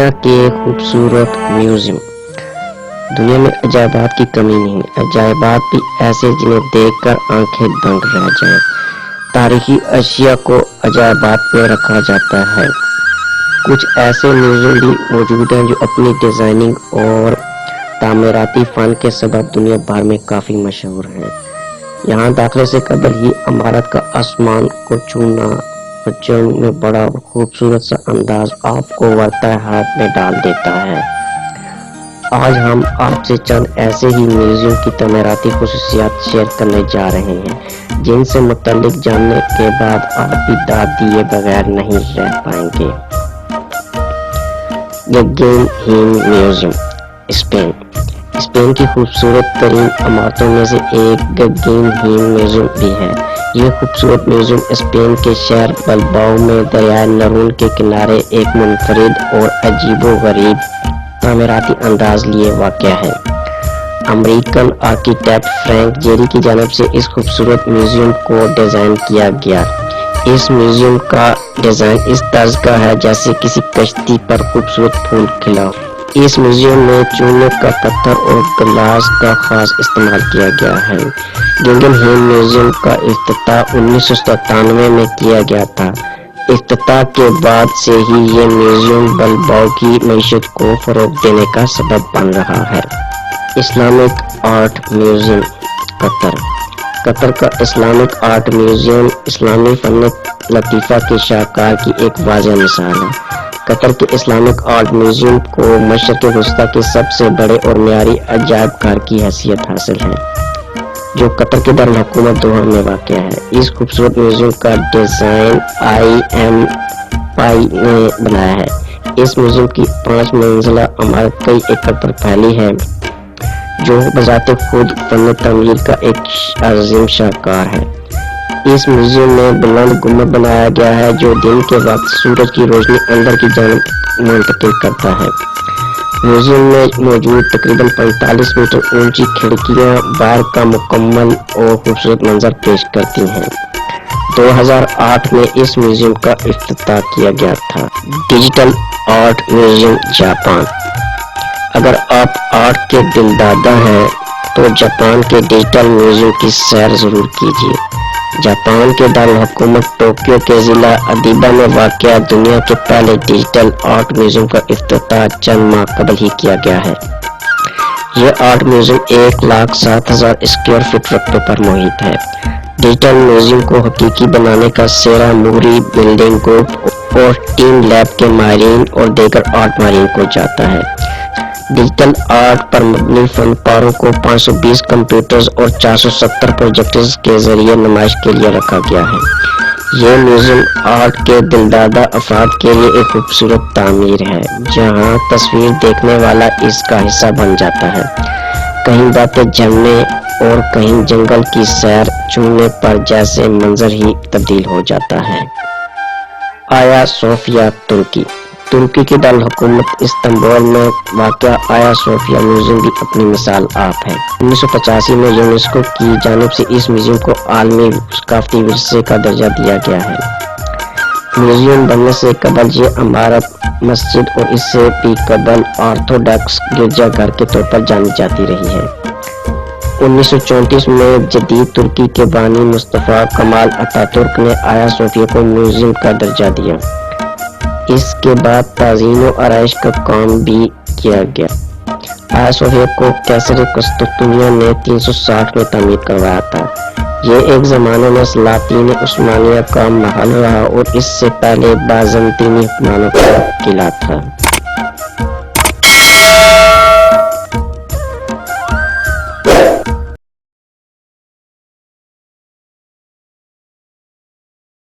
دنیا کے خوبصورت میوزیم. دنیا میں عجائبات کی کمی نہیں. عجائبات بھی ایسے جنہیں دیکھ کر آنکھیں دنگ رہ جائیں. تاریخی اشیاء کو عجائبات میں رکھا جاتا ہے. کچھ ایسے میوزیم بھی موجود ہیں جو اپنی ڈیزائننگ اور تعمیراتی فن کے سبب دنیا بھر میں کافی مشہور ہیں. یہاں داخلے سے قبل ہی عمارت کا آسمان کو چھونا بچوں میں بڑا خوبصورت سا انداز آپ کو ورطۂ حیرت میں ڈال دیتا ہے. آج ہم آپ سے چند ایسے ہی میوزیم کی تعمیراتی خصوصیات شیئر کرنے جا رہے ہیں جن سے متعلق جاننے کے بعد آپ بھی داد دیے بغیر نہیں رہ پائیں گے. گگنہیم میوزیم، اسپین. اسپین کی خوبصورت ترین عمارتوں میں سے ایک گگنہیم میوزیم بھی ہے. یہ خوبصورت میوزیم اسپین کے شہر بلباؤ میں دریائے نرون کے کنارے ایک منفرد اور عجیب و غریب تعمیراتی انداز لیے واقع ہے. امریکن آرکیٹیکٹ فرینک جیری کی جانب سے اس خوبصورت میوزیم کو ڈیزائن کیا گیا. اس میوزیم کا ڈیزائن اس طرز کا ہے جیسے کسی کشتی پر خوبصورت پھول کھلا ہو. اس میوزیم میں چونے کا پتھر اور گلاس کا خاص استعمال کیا گیا ہے. گگنہیم میوزیم کا افتتاح 1997 میں کیا گیا تھا. افتتاح کے بعد سے ہی یہ میوزیم بلباؤ کی معیشت کو فروغ دینے کا سبب بن رہا ہے. اسلامک آرٹ میوزیم، قطر. قطر کا اسلامک آرٹ میوزیم اسلامی فن لطیفہ کے شاہکار کی ایک واضح مثال ہے. قطر کے اسلامک آرٹ میوزیم کو مشرق وسطیٰ کے سب سے بڑے اور معیاری عجائب گھر کی حیثیت حاصل ہے جو قطر کے دارالحکومت دوحہ میں واقع ہے. اس خوبصورت میوزیم کا ڈیزائن IMPI نے بنایا ہے. اس میوزیم کی 5 منزلہ عمارت کئی ایکڑ پر پھیلی ہے جو بذات خود فن تعمیر کا ایک عظیم شاہکار ہے. اس میوزیم میں بلند گنبد بنایا گیا ہے جو دن کے وقت سورج کی روشنی اندر کی جانب منتقل کرتا ہے. میوزیم میں موجود تقریباً 45 میٹر اونچی کھڑکیاں باہر کا مکمل اور خوبصورت منظر پیش کرتی ہیں. 2008 میں اس میوزیم کا افتتاح کیا گیا تھا. Digital art museum, Japan. اگر آپ آرٹ کے دلدادہ ہیں تو جاپان کے ڈیجیٹل میوزیم کی سیر ضرور کیجیے. جاپان کے دارالحکومت ٹوکیو کے ضلع ادیبا میں واقع دنیا کے پہلے ڈیجیٹل آرٹ میوزیم کا افتتاح چند ماہ قبل ہی کیا گیا ہے. یہ آرٹ میوزیم 1,07,000 اسکوائر فٹ رقبے پر محیط ہے. ڈیجیٹل میوزیم کو حقیقی بنانے کا سیرا موری بلڈنگ گروپ اور ٹیم لیب کے ماہرین اور دیگر آرٹ ماہرین کو جاتا ہے. ڈیجیٹل آرٹ پر مبنی فن پاروں کو 520 کمپیوٹرز اور 470 پروجیکٹرز کے ذریعے نمائش کے لیے رکھا گیا ہے. یہ میوزیم آرٹ کے دلدادہ افراد کے لیے ایک خوبصورت تعمیر ہے جہاں تصویر دیکھنے والا اس کا حصہ بن جاتا ہے. کہیں باتیں جھرنے اور کہیں جنگل کی سیر چھونے پر جیسے منظر ہی تبدیل ہو جاتا ہے. آیا صوفیہ، ترکی. ترکی کے دارالحکومت استنبول میں واقع آیا صوفیہ میوزیم بھی اپنی مثال آپ ہے. 1985 میں یونیسکو کی جانب سے اس میوزیم کو عالمی ثقافتی ورثے کا درجہ دیا گیا ہے. میوزیم بننے سے قبل یہ عمارت مسجد اور اس سے بھی قبل آرتھوڈاکس گرجا گھر کے طور پر جانی جاتی رہی ہے. 1934 میں جدید ترکی کے بانی مصطفیٰ کمال اتاتürk نے آیا صوفیہ کو میوزیم کا درجہ دیا. اس کے بعد تعزین و آرائش کا کام بھی کیا گیا. آیا صوفیہ کو قیصر قسطنطنیہ نے 360 میں تعمیر کروایا تھا. یہ ایک زمانے میں سلاطین عثمانیہ کا محل رہا اور اس سے پہلے بازنطینی حکمرانوں کا قلعہ تھا.